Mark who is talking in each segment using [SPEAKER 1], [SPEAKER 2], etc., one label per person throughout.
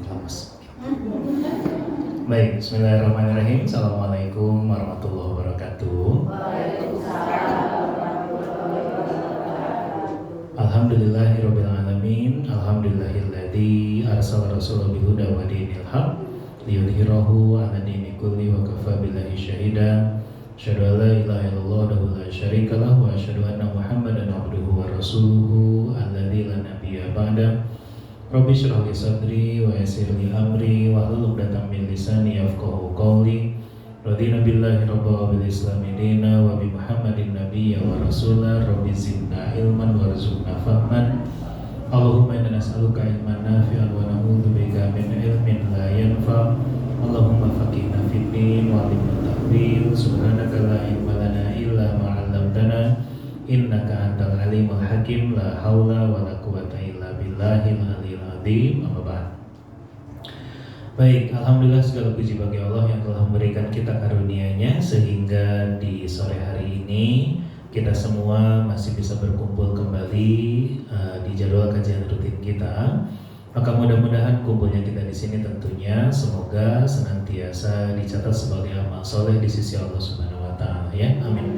[SPEAKER 1] lemes. Baik, bismillahirrahmanirrahim. Assalamualaikum warahmatullahi wabarakatuh. Alhamdulillahirabbil alamin. Alhamdulillahilladzi arsala rasulahu bil huda wa dinil haq liyudhhirahu 'ala dini kulli wa kafa billahi syahida. Asyhadu an la ilaha illallah wa la syarika lahu wa asyhadu anna Muhammadan abduhu wa rasuluhu alladzi la nabiyya ba'da. Rabbi shrah li sadri wa yassir li amri wa hlul 'uqdatam min lisani yafqahu qawli. Radina billahi rabba wa bil islami dina wa bi Muhammadin nabiyya wa rasula. Rabbi zidna ilman warzuqna fahman. Allahumma inna nas'aluka ilman nafi'an wa na'udzubika min ilmin la yanfa'. Allahumma faqihna fid din wa 'allimna ta'wil. Subhanaka la ilma lana illa ma 'allamtana innaka antal alimul hakim. La haula wa la quwwata illa billahil aliyil azim. Amma ba'd. Baik, alhamdulillah segala puji bagi Allah yang telah memberikan kita karunia-Nya sehingga di sore hari ini kita semua masih bisa berkumpul kembali di jadwal kajian rutin kita. Maka mudah-mudahan kumpulnya kita di sini tentunya semoga senantiasa dicatat sebagai amal soleh di sisi Allah Subhanahu wa taala ya. Amin.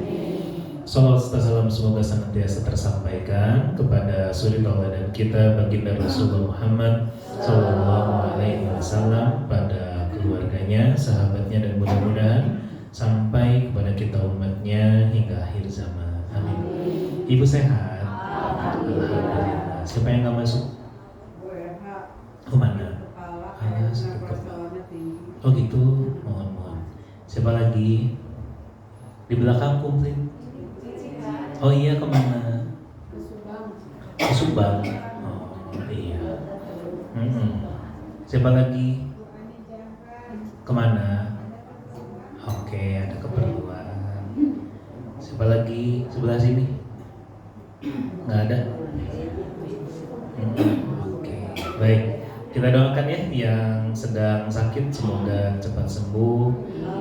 [SPEAKER 1] Salawat serta salam semoga senantiasa tersampaikan kepada suri tauladan kita baginda Rasulullah Muhammad sallallahu alaihi wasallam, pada keluarganya, sahabatnya, dan mudah-mudahan sampai kepada kita umatnya hingga akhir zaman. Amin. Ibu sehat? Alhamdulillah. Siapa yang nggak masuk? Kemana? Sakit kepala. Oh gitu, mohon. Siapa lagi? Di belakang kumplit. Oh iya, kemana? Ke Subang. Oh iya. Siapa lagi? Kemana? Oke, ada keperluan. Siapa lagi? Sebelah sini? Nggak ada? Oke, baik. Kita doakan ya yang sedang sakit semoga cepat sembuh.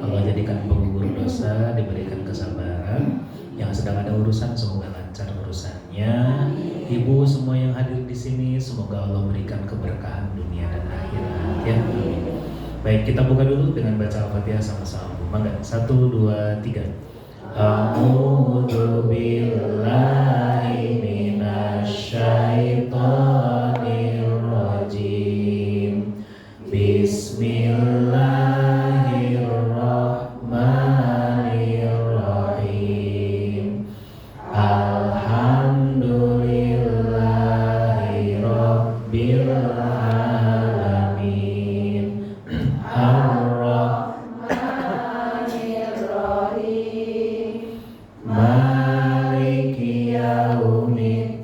[SPEAKER 1] Allah jadikan penggugur dosa, diberikan kesabaran. Yang sedang ada urusan semoga lancar urusannya. Ibu semua yang hadir di sini semoga Allah berikan keberkahan dunia dan akhirat ya. Baik, kita buka dulu dengan baca Al-Fatihah sama-sama. Mangga. 1, 2, 3. A'udzu billahi minasyaitonir rajim. Bismillahirrahmanirrahim. Alhamdulillahi rabbil alamin. Ar-Rahmanir-Rahim. Maliki yaumiddin.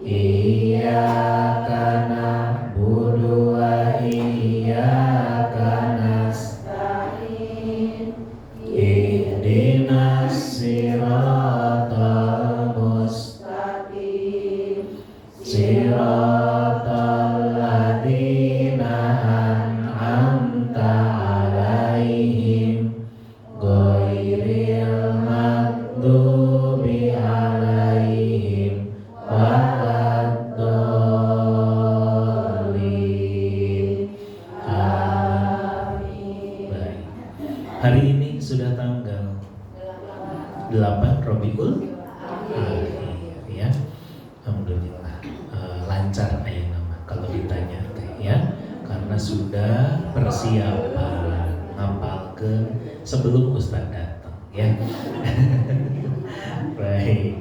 [SPEAKER 1] Iyyaka na'budu wa iyyaka nasta'in. Ihdinas siratal mustaqim. Siratal ladzina an'amta 'alaihim ghairil maghdubi 'alaihim waladdallin. Amin. Baik. Hari ini sudah tanggal 8 Rabiul Akhir ya. Alhamdulillah. Lancar ayah nama kalau ditanya teh ya, karena sudah persiapan ngapalkeun sebelum Ustaz datang ya. Baik,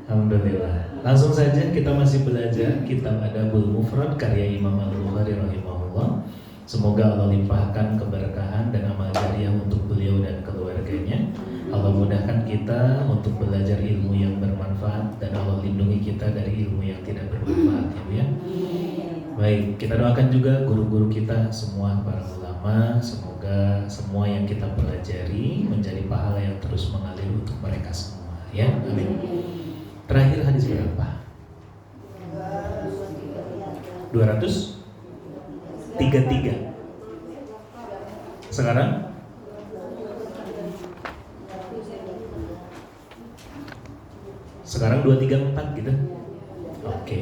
[SPEAKER 1] alhamdulillah. Langsung saja kita masih belajar kitab Adabul Mufrad karya Imam Al-Bukhari rahimahullah. Semoga Allah limpahkan keberkahan dan amal jariah untuk beliau dan keluarganya. Allah mudahkan kita untuk belajar ilmu yang bermanfaat dan Allah lindungi kita dari ilmu yang tidak bermanfaat ya. Baik, kita doakan juga guru-guru kita semua, para ulama. Semoga semua yang kita pelajari menjadi pahala yang terus mengalir untuk mereka semua ya. Amin. Terakhir hadis berapa? 233. Sekarang sekarang 234 gitu. Oke.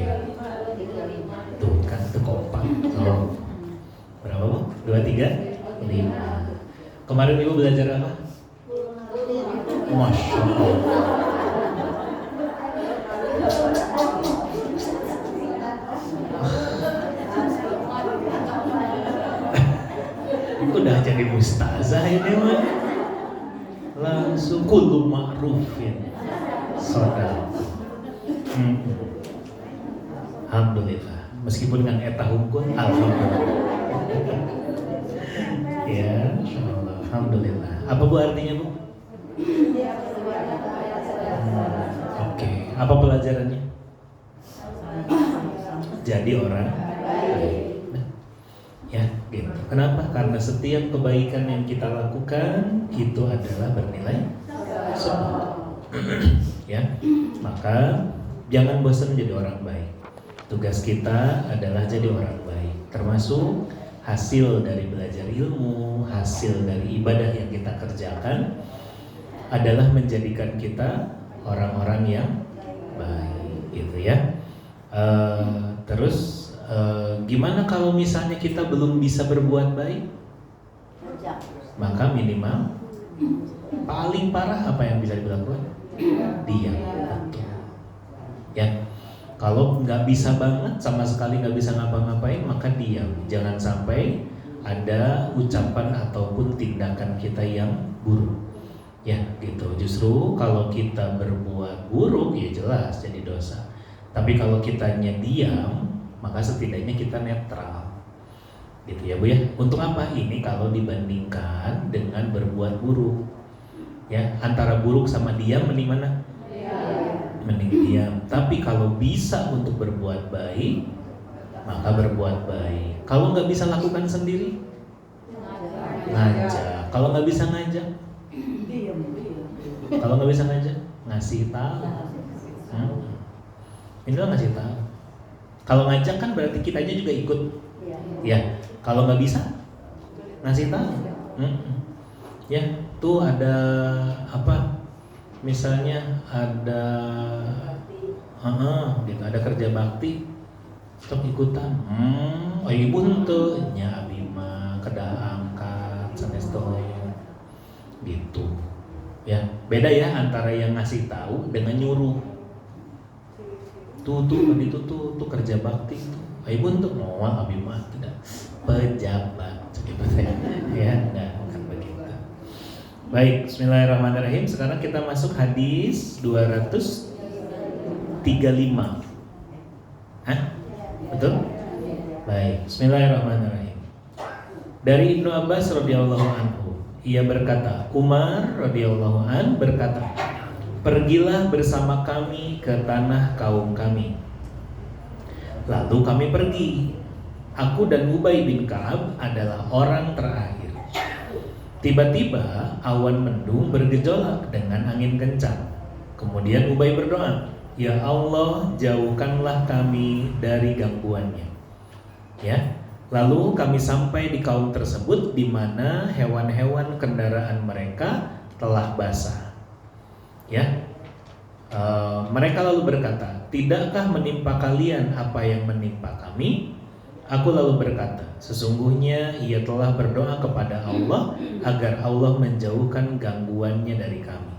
[SPEAKER 1] Tuh kan, itu kompak. tambah 3, 5. Kemarin Ibu belajar apa? Masya Allah. Udah jadi mustazah ini mah. Langsung kullu ma'rufin sadaqah. Alhamdulillah. Meskipun dengan eta hukum, alhamdulillah. Ya, insyaallah. Alhamdulillah. Apa Bu artinya, Bu? Oke. Apa pelajarannya? Jadi orang baik. Ya, gitu. Kenapa? Karena setiap kebaikan yang kita lakukan itu adalah bernilai sempurna. Ya, maka jangan bosan jadi orang baik. Tugas kita adalah jadi orang baik, termasuk hasil dari belajar ilmu, hasil dari ibadah yang kita kerjakan adalah menjadikan kita orang-orang yang baik, gitu ya. Terus gimana kalau misalnya kita belum bisa berbuat baik? Maka minimal paling parah apa yang bisa dilakukan? Diam. Ya, kalau nggak bisa banget, sama sekali nggak bisa ngapa-ngapain, maka diam. Jangan sampai ada ucapan ataupun tindakan kita yang buruk. Ya, gitu. Justru kalau kita berbuat buruk, ya jelas jadi dosa. Tapi kalau kitanya diam, maka setidaknya kita netral. Gitu ya, Bu ya. Untuk apa ini kalau dibandingkan dengan berbuat buruk? Ya, antara buruk sama diam mending mana? Mending diam. Tapi kalau bisa untuk berbuat baik, maka berbuat baik. Kalau nggak bisa lakukan sendiri, ngajak. Kalau nggak bisa ngajak, kalau nggak bisa ngajak, ngasih tahu. Inilah ngasih tahu. Kalau ngajak kan berarti kitanya juga ikut. Ya. Kalau nggak bisa, ngasih tahu. Ya, tuh ada apa? Misalnya ada gitu, ada kerja bakti, sok ikutan. Ibu tuh nya abi mah kedah angkat sanes gitu. Ya, beda ya antara yang ngasih tahu dengan nyuruh. Tuh kerja bakti tuh. Ibu tuh mau abi mah tidak pejabat gitu ya, enggak bukan begitu. Baik, bismillahirrahmanirrahim. Sekarang kita masuk hadis 235. Hah? Betul? Baik, bismillahirrahmanirrahim. Dari Ibnu Abbas radhiyallahu anhu, ia berkata, Umar radhiyallahu an berkata, pergilah bersama kami ke tanah kaum kami. Lalu kami pergi. Aku dan Ubay bin Ka'ab adalah orang terakhir. Tiba-tiba awan mendung bergejolak dengan angin kencang. Kemudian Ubay berdoa, ya Allah, jauhkanlah kami dari gangguannya. Ya. Lalu kami sampai di kaum tersebut di mana hewan-hewan kendaraan mereka telah basah. Ya. Mereka lalu berkata, tidakkah menimpa kalian apa yang menimpa kami? Aku lalu berkata, sesungguhnya ia telah berdoa kepada Allah agar Allah menjauhkan gangguannya dari kami.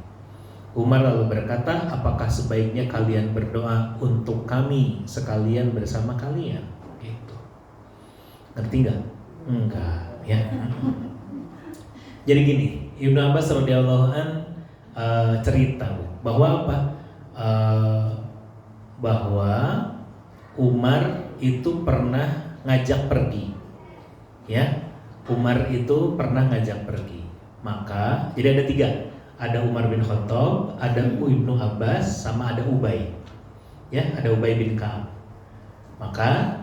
[SPEAKER 1] Umar lalu berkata, apakah sebaiknya kalian berdoa untuk kami sekalian bersama kalian? Gitu. Ngerti nggak? Enggak, ya. Jadi gini, Ibnu Abbas radhiyallahu an cerita bahwa apa? Bahwa Umar itu pernah ngajak pergi, ya. Umar itu pernah ngajak pergi. Maka jadi ada 3, ada Umar bin Khattab, ada Ibnu Abbas, sama ada Ubay. Ya, ada Ubay bin Ka'ab. Maka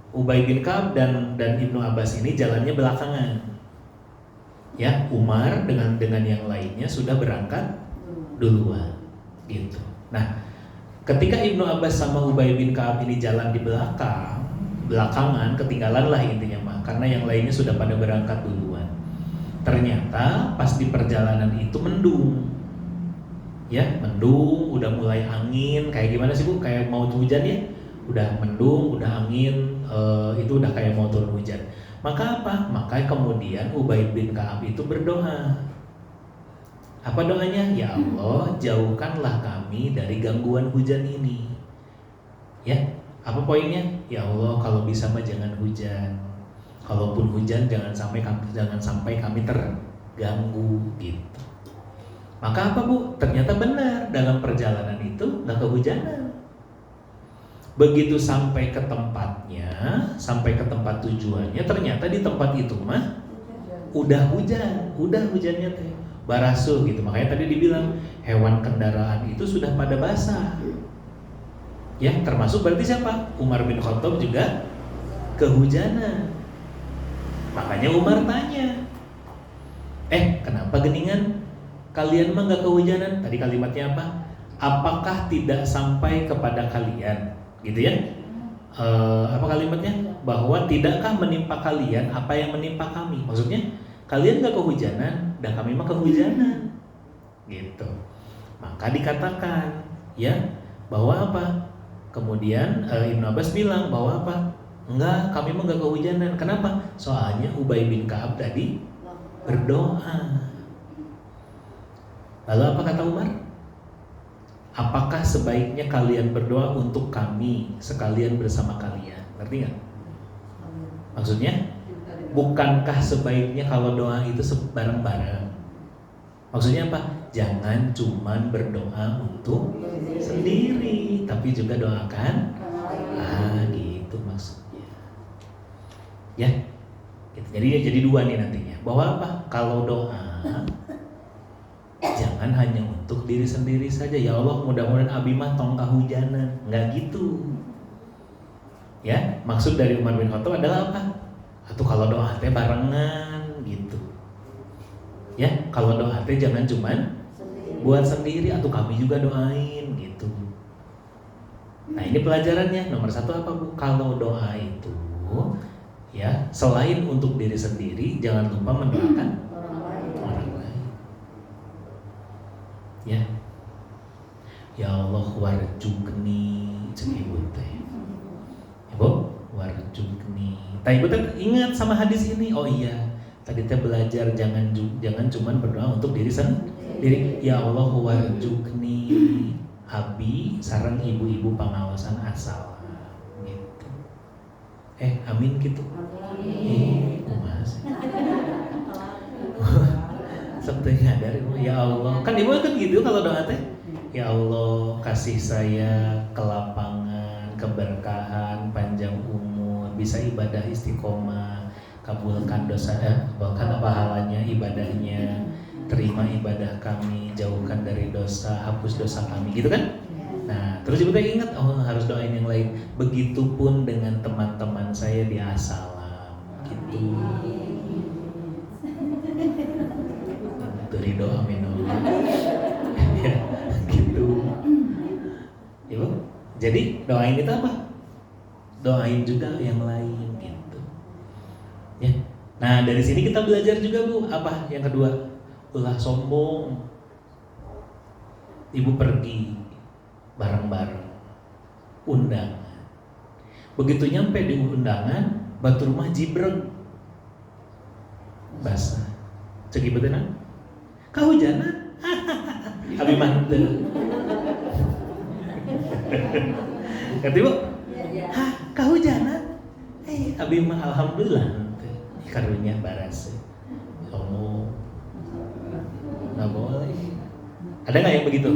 [SPEAKER 1] Ubay bin Ka'ab dan Ibnu Abbas ini jalannya belakangan. Ya, Umar dengan yang lainnya sudah berangkat duluan, gitu. Nah, ketika Ibnu Abbas sama Ubay bin Ka'ab ini jalan di belakangan ketinggalan lah intinya mah, karena yang lainnya sudah pada berangkat duluan. Ternyata pas di perjalanan itu mendung, ya mendung, udah mulai angin, kayak gimana sih Bu? Kayak mau hujan ya, udah mendung, udah angin, itu udah kayak mau turun hujan. Maka apa? Maka kemudian Ubay bin Ka'ab itu berdoa. Apa doanya? Ya Allah, jauhkanlah kami dari gangguan hujan ini. Ya, apa poinnya? Ya Allah, kalau bisa mah jangan hujan. Kalaupun hujan jangan sampai kami terganggu gitu. Maka apa Bu? Ternyata benar, dalam perjalanan itu nggak kehujanan. Begitu sampai ke tempatnya, sampai ke tempat tujuannya, ternyata di tempat itu mah udah hujannya teh barasuh gitu. Makanya tadi dibilang hewan kendaraan itu sudah pada basah. Ya, termasuk berarti siapa? Umar bin Khattab juga kehujanan. Makanya Umar tanya, kenapa geningan? Kalian mah gak kehujanan? Tadi kalimatnya apa? Apakah tidak sampai kepada kalian? Gitu ya? Apa kalimatnya? Bahwa tidakkah menimpa kalian apa yang menimpa kami? Maksudnya kalian gak kehujanan dan kami mah kehujanan. Gitu. Maka dikatakan ya bahwa apa? Kemudian Ibnu Abbas bilang bahwa apa? Enggak, kami mah gak kehujanan. Kenapa? Soalnya Ubay bin Ka'ab tadi berdoa. Lalu apa kata Umar? Apakah sebaiknya kalian berdoa untuk kami sekalian bersama kalian? Ngerti gak? Maksudnya, bukankah sebaiknya kalau doa itu bareng-bareng? Maksudnya apa? Jangan cuman berdoa untuk sendiri, tapi juga doakan. Gitu maksudnya. Ya, gitu. Jadi dua nih nantinya. Bahwa apa? Kalau doa jangan hanya untuk diri sendiri saja. Ya Allah, mudah-mudahan abi mah tong kahujanan. Enggak gitu. Ya, maksud dari Umar bin Khattab adalah apa? Atau kalau doa teh barengan gitu. Ya, kalau doa teh jangan cuman buat sendiri, atau kami juga doain gitu. Nah, ini pelajarannya. Nomor satu apa Bu? Kalau doa itu ya, selain untuk diri sendiri, jangan lupa mendoakan orang lain. Ya Allah, warjukni cek ibu teh. Ibu, warjukni. Tah ibu teh ingat sama hadis ini. Oh iya, tadi teh belajar jangan cuman berdoa untuk diri sendiri. Ya Allah, warjukni abi sareng ibu-ibu pengawasan asal gitu. Amin gitu. Kumas. Sampai nyadar, ya Allah. Kan ibu kan gitu kalau doa teh. Ya Allah, kasih saya kelapangan, keberkahan, panjang umur, bisa ibadah istiqomah, kabulkan dosa, kabulkan pahalanya, ibadahnya, terima ibadah kami, jauhkan dari dosa, hapus dosa kami, gitu kan? Nah, terus ibu teh ingat, harus doain yang lain. Begitupun dengan teman-teman saya di Asalam, gitu. Ridho amin ya, gitu. Ibu, jadi doain itu apa? Doain juga yang lain gitu. Ya. Nah, dari sini kita belajar juga Bu, apa yang kedua? Ulah sombong. Ibu pergi bareng-bareng undangan. Begitu nyampe di undangan, batu rumah jibreng basah. Cek ibu tenang. Kahujanan, abi mantep. Kata ibu, kahujanan, abi mah alhamdulillah. Karunia baras. Oh, nggak boleh. Ada nggak yang begitu?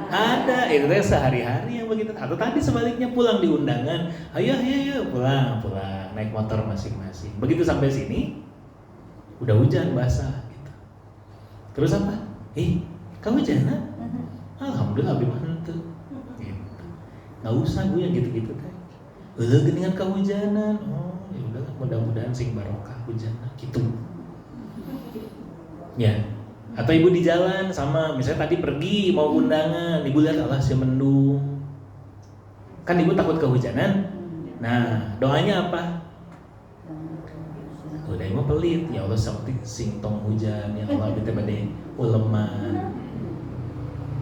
[SPEAKER 1] Ada, itu teh sehari-hari yang begitu. Atau tadi sebaliknya pulang di undangan, ayo pulang, naik motor masing-masing. Begitu sampai sini, udah hujan basah. Terus apa? Kehujanan? Alhamdulillah abi mantep. Gitu. Nggak usah Bu yang gitu-gitu teh. Geningan kehujanan. Oh, ya udahlah, mudah-mudahan sing barokah hujanna gitu. Ya. Atau ibu di jalan sama, misalnya tadi pergi mau undangan, ibu lihat Allah si mendung. Kan ibu takut kehujanan. Nah, doanya apa? Udah emang pelit, ya Allah seperti singtong hujan, ya Allah bete bade uleman.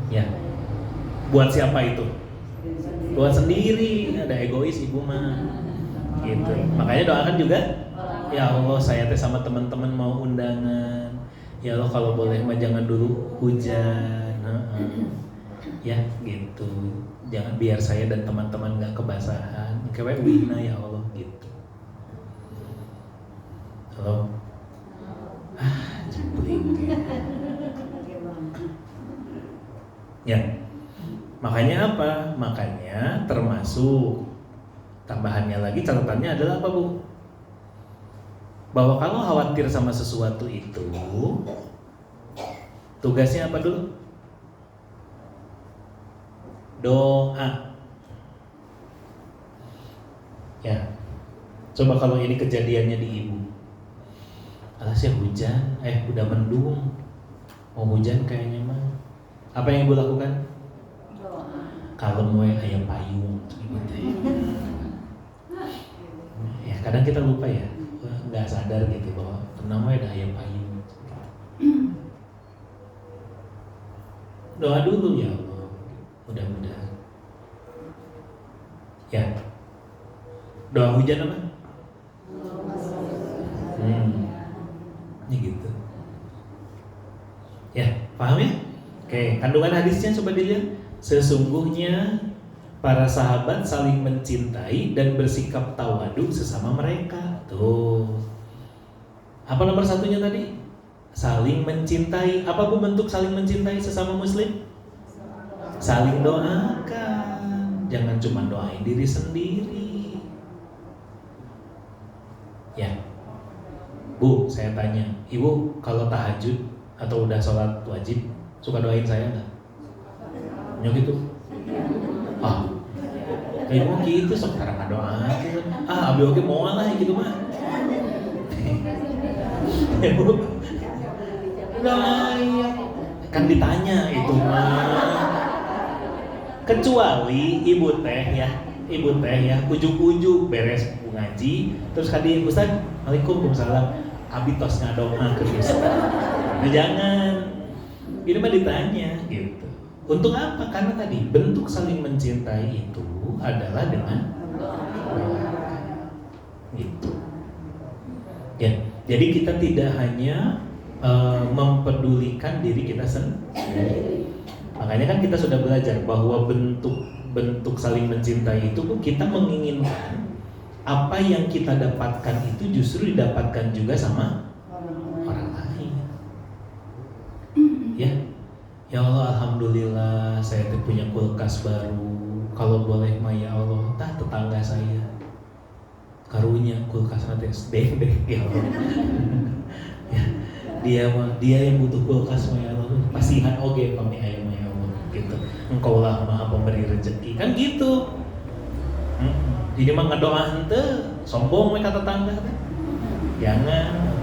[SPEAKER 1] Ya, buat siapa itu? Buat sendiri, ada egois ibu mah. Gitu. Makanya doakan juga, ya Allah saya teh sama teman-teman mau undangan. Ya Allah kalau boleh mah jangan dulu hujan. Ya gitu. Jangan biar saya dan teman-teman nggak kebasahan. Kayak wina ya Allah gitu. Halo. Jempling. Ya. Makanya apa? Makanya termasuk tambahannya lagi, catatannya adalah apa, Bu? Bahwa kalau khawatir sama sesuatu itu, tugasnya apa dulu? Doa. Ya. Coba kalau ini kejadiannya di ibu. Alasnya hujan, udah mendung. Mau hujan kayaknya mah. Apa yang ibu lakukan? Kalau mau ayam payung gitu. Ya kadang kita lupa ya, nggak sadar gitu bahwa tenang ada ayam payung. Doa dulu ya Allah, mudah-mudahan. Ya, doa hujan apa? Ini gitu. Ya, paham ya? Oke, kandungan hadisnya coba dilihat. Sesungguhnya para sahabat saling mencintai dan bersikap tawadu sesama mereka. Tuh. Apa nomor satunya tadi? Saling mencintai. Apa Bu bentuk saling mencintai sesama muslim? Saling doakan. Jangan cuma doain diri sendiri. Ya. Bu, saya tanya, Ibu kalau tahajud atau udah sholat wajib suka doain saya nggak? Nyok gitu. Ibu gitu sekarang doa. Abi oke mau lah gitu mah. Ibu kan ditanya itu mah. Kecuali ibu teh ya, ujuk-ujuk beres ngaji, terus kadi Ustaz, Waalaikumsalam, abi tos ngadoa ke Ustaz. Nah jangan, ini mah ditanya gitu. Untuk apa? Karena tadi bentuk saling mencintai itu adalah dengan gitu. Ya, jadi kita tidak hanya mempedulikan diri kita sendiri. Makanya kan kita sudah belajar bahwa bentuk saling mencintai itu kita menginginkan apa yang kita dapatkan itu justru didapatkan juga sama orang lain. Ya. Ya Allah, alhamdulillah saya punya kulkas baru. Kalau boleh mah ya Allah, tetangga saya karunya kulkas nanti deh ya Allah. Ya, dia yang butuh kulkas mah ya Allah. Pasihan oge pami aya mah ya Allah gitu. Engkau lah Maha Pemberi rezeki. Kan gitu. Jadi mah ngedoa henteu sombong we ka tetangga teh. Jangan.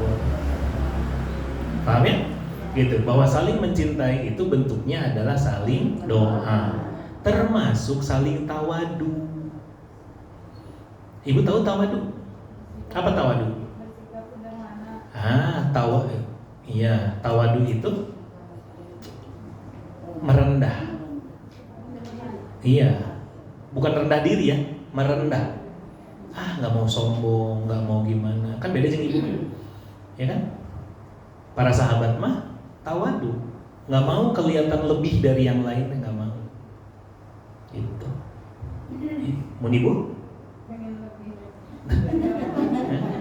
[SPEAKER 1] Paham ya? Gitu, bahwa saling mencintai itu bentuknya adalah saling doa, termasuk saling tawadu. Ibu tahu tawadu? Apa tawadu? Tawadu itu merendah. Iya, bukan rendah diri ya, merendah. Nggak mau sombong, nggak mau gimana, kan beda dengan ibu, ya kan? Para sahabat mah tawadu, nggak mau kelihatan lebih dari yang lain, nggak mau. Itu. Mau ibu?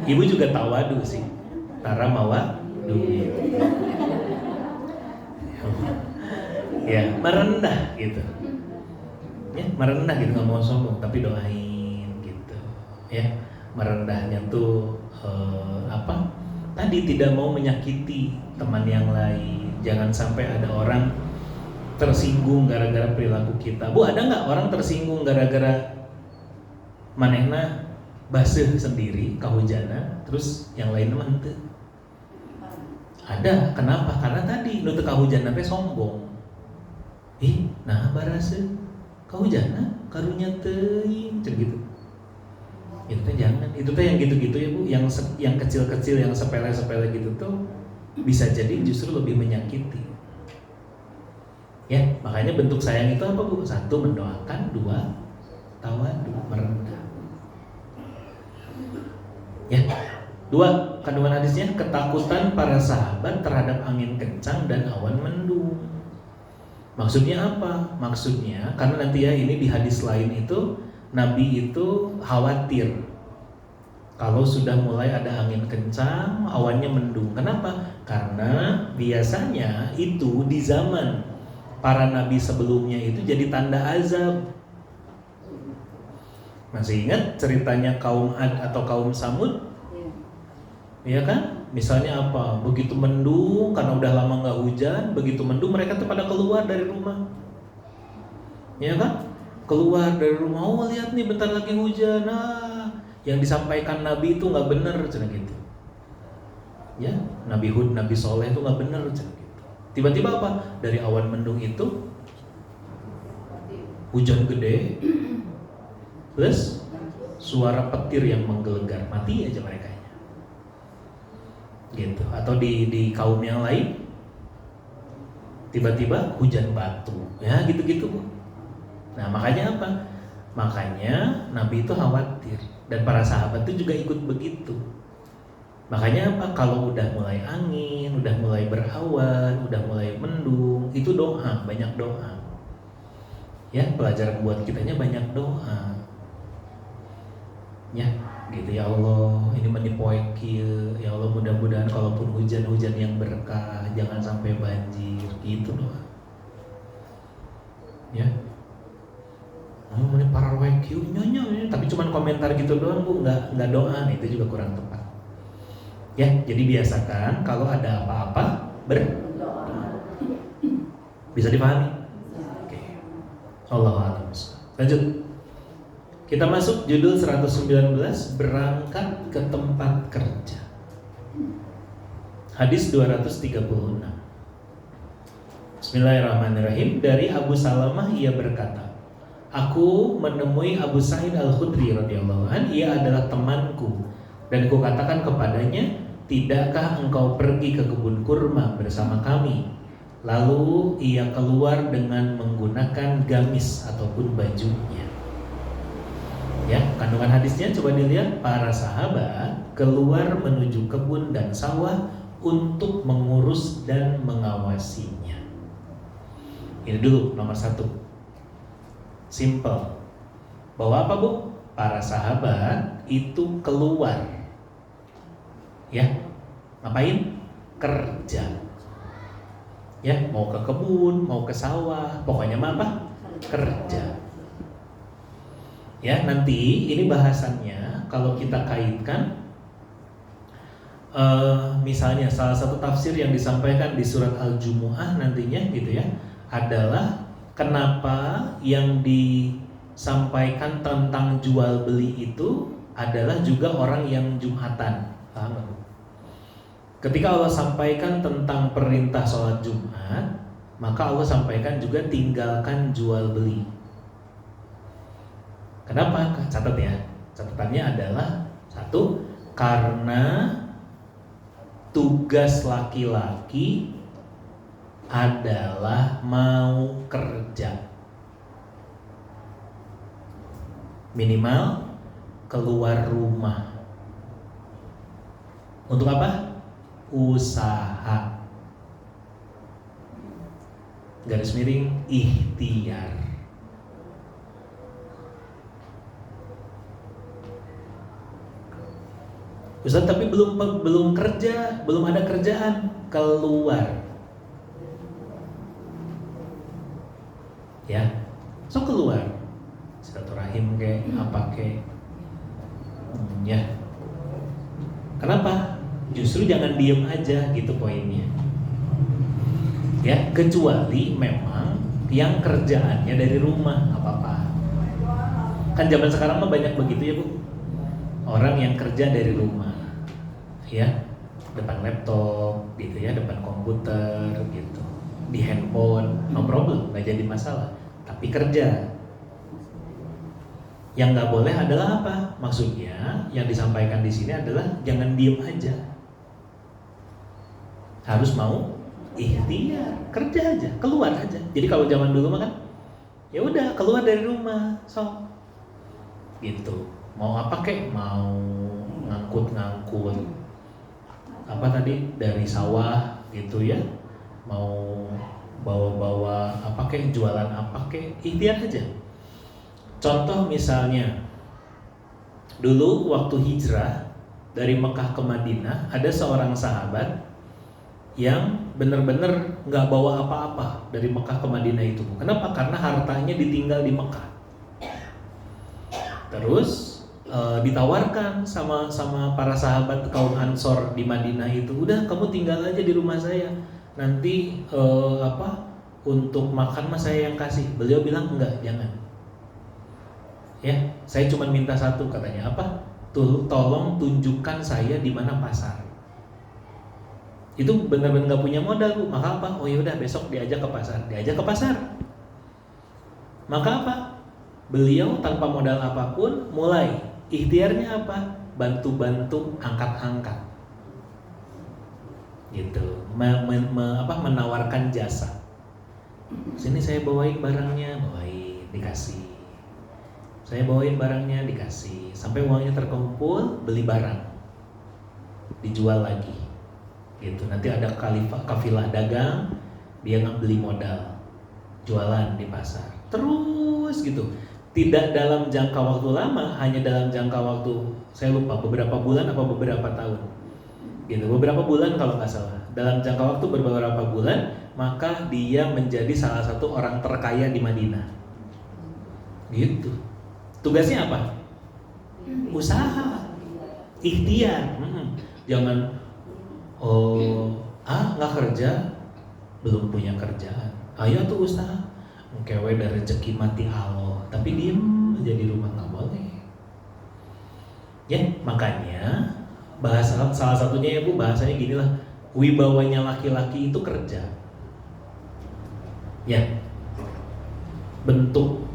[SPEAKER 1] Ibu juga tawadu sih. Tara mawa duit. Ya, merendah gitu. Ya, merendah gitu, nggak mau sombong, tapi doain gitu. Ya, merendahnya tuh Tadi tidak mau menyakiti teman yang lain. Jangan sampai ada orang tersinggung gara-gara perilaku kita. Bu, ada nggak orang tersinggung gara-gara manehna baseuh sendiri kahujanan, terus yang lain mah henteu? Ada. Kenapa? Karena tadi nu teu kahujanan teh sombong. Nah baraseuh kahujanan karunya teuing gitu. Itu teh jangan. Itu teh yang gitu-gitu ya Bu, yang kecil-kecil, yang sepele-sepele gitu tuh bisa jadi justru lebih menyakiti. Ya, makanya bentuk sayang itu apa Bu? 1, mendoakan. 2, tawadu, merendah. Ya. Dua, kandungan hadisnya ketakutan para sahabat terhadap angin kencang dan awan mendung. Maksudnya apa? Maksudnya karena nanti ya ini di hadis lain itu Nabi itu khawatir kalau sudah mulai ada angin kencang, awannya mendung. Kenapa? Karena biasanya itu di zaman para nabi sebelumnya itu jadi tanda azab. Masih ingat ceritanya kaum Ad atau kaum Samud? Iya kan? Misalnya apa? Begitu mendung karena udah lama nggak hujan, begitu mendung mereka tuh pada keluar dari rumah. Ya kan? Keluar dari rumah, oh lihat nih bentar lagi hujan. Yang disampaikan Nabi itu nggak benar, cina gitu. Ya, Nabi Hud, Nabi Soleh itu nggak benar, cina gitu. Tiba-tiba apa? Dari awan mendung itu hujan gede, plus suara petir yang menggelegar, mati aja mereka. Gitu. Atau di kaum yang lain tiba-tiba hujan batu, ya gitu-gitu Bu. Nah makanya apa? Makanya Nabi itu khawatir dan para sahabat itu juga ikut begitu. Makanya apa? Kalau udah mulai angin, udah mulai berawan, udah mulai mendung, itu doa, banyak doa. Ya pelajaran buat kitanya banyak doa. Ya gitu, ya Allah ini menipoekil, ya Allah mudah-mudahan kalaupun hujan-hujan yang berkah jangan sampai banjir, gitu doa. Ya ini para wekil nyonya, tapi cuman komentar gitu doang Bu, nggak doa, itu juga kurang tepat. Ya jadi biasakan kalau ada apa-apa berdoa. Bisa dipahami? Oke. Allahu a'lam. Lanjut. Kita masuk judul 119, berangkat ke tempat kerja. Hadis 236. Bismillahirrahmanirrahim. Dari Abu Salamah ia berkata, aku menemui Abu Sa'id Al-Khudri radhiyallahu anhu, ia adalah temanku, dan kukatakan kepadanya, tidakkah engkau pergi ke kebun kurma bersama kami? Lalu ia keluar dengan menggunakan gamis ataupun bajunya. Ya, kandungan hadisnya coba dilihat, para sahabat keluar menuju kebun dan sawah untuk mengurus dan mengawasinya. Ini dulu nomor satu. Simple. Bahwa apa Bu? Para sahabat itu keluar. Ya, ngapain? Kerja. Ya, mau ke kebun, mau ke sawah, pokoknya apa? Kerja. Ya, nanti ini bahasannya kalau kita kaitkan misalnya salah satu tafsir yang disampaikan di surat Al-Jumu'ah nantinya gitu ya, adalah kenapa yang disampaikan tentang jual beli itu adalah juga orang yang Jumatan. Paham gak? Ketika Allah sampaikan tentang perintah sholat Jumat, maka Allah sampaikan juga tinggalkan jual beli. Kenapa? Catat ya. Catatannya adalah satu, karena tugas laki-laki adalah mau kerja. Minimal keluar rumah. Untuk apa? Usaha. Garis miring ikhtiar. Ustaz, tapi belum kerja, belum ada kerjaan, keluar. Ya, so keluar. Silaturahim kayak apa kayak. Ya. Kenapa? Justru jangan diem aja gitu poinnya. Ya, kecuali memang yang kerjaannya dari rumah, apa-apa. Kan zaman sekarang mah banyak begitu ya Bu. Orang yang kerja dari rumah, ya, depan laptop, gitu ya, depan komputer, gitu, di handphone, no problem, nggak jadi masalah. Tapi kerja, yang nggak boleh adalah apa? Maksudnya, yang disampaikan di sini adalah jangan diem aja, harus mau ikhtiar, kerja aja, keluar aja. Jadi kalau zaman dulu mah kan, ya udah keluar dari rumah, so, gitu. Mau apa kek, mau ngangkut apa tadi dari sawah gitu ya, mau bawa-bawa apa kek, jualan apa kek, ikhtiar aja. Contoh misalnya dulu waktu hijrah dari Mekah ke Madinah, ada seorang sahabat yang benar-benar nggak bawa apa-apa dari Mekah ke Madinah itu. Kenapa? Karena hartanya ditinggal di Mekah. Terus ditawarkan sama para sahabat kaum Ansor di Madinah itu, udah kamu tinggal aja di rumah saya, nanti untuk makan mah saya yang kasih. Beliau bilang enggak, jangan. Ya, saya cuma minta satu, katanya apa? Tolong tunjukkan saya di mana pasar. Itu benar-benar nggak punya modal Bu. Maka apa? Oh yaudah besok diajak ke pasar. Diajak ke pasar. Maka apa? Beliau tanpa modal apapun mulai. Ikhtiarnya apa? Bantu-bantu angkat-angkat. Gitu. Menawarkan jasa. Sini saya bawain barangnya, bawain, dikasih. Saya bawain barangnya, dikasih. Sampai uangnya terkumpul, beli barang. Dijual lagi. Gitu. Nanti ada kafilah dagang, dia nggak beli modal, jualan di pasar, terus gitu. Tidak dalam jangka waktu lama, hanya dalam jangka waktu saya lupa beberapa bulan apa beberapa tahun, gitu. Beberapa bulan kalau nggak salah. Dalam jangka waktu beberapa bulan, maka dia menjadi salah satu orang terkaya di Madinah. Gitu. Tugasnya apa? Usaha, ikhtiar. Jangan nggak kerja, belum punya kerjaan. Ayo tuh usaha, mengkewe dari rezeki mati Allah, tapi diem aja di rumah, nggak boleh. Ya makanya bahasa salah satunya ya Bu, bahasanya gini lah, wibawanya laki-laki itu kerja. Ya, bentuk